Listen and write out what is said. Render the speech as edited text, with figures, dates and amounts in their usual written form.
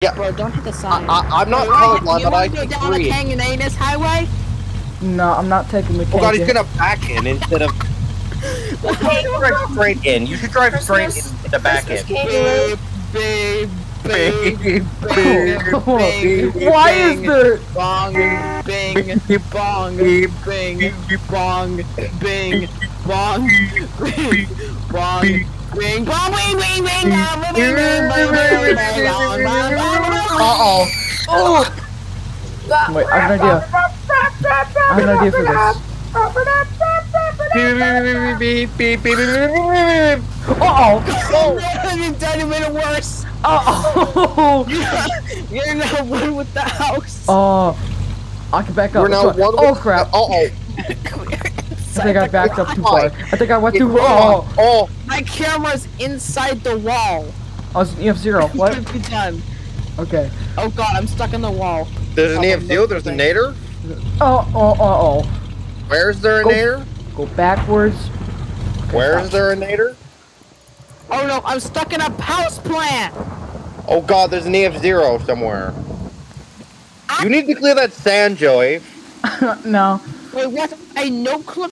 Yeah. Bro, don't hit the sign. I'm not colorblind, but I can can go down the read. Canyonanus Highway? No, I'm not taking the Oh god, he's canyon. gonna back in instead of... Well, you should drive straight in. You should drive straight in the back end. Beep, Why is there... bong, bing, bong, bing, bong, bing, bong, bong, bing, bong, Uh-oh. Oh! Wait, I have an idea. I have an idea for this. Uh-oh! You made it worse! Uh-oh! You're now one with the house! Oh, I can back up. We're now one with... Oh crap! Uh-oh. I think I backed up too far. I think I went too far. Oh! My camera's inside the wall! I was EF0. What? What have you done? Okay. Oh god, I'm stuck in the wall. There's an EF0, there's a nader. Oh. Where's there a nader? Go backwards. Okay, Where is there a nader? Oh no, I'm stuck in a house plant! Oh god, there's an EF0 somewhere. You need to clear that sand, Joey. No. Wait, what? I no clip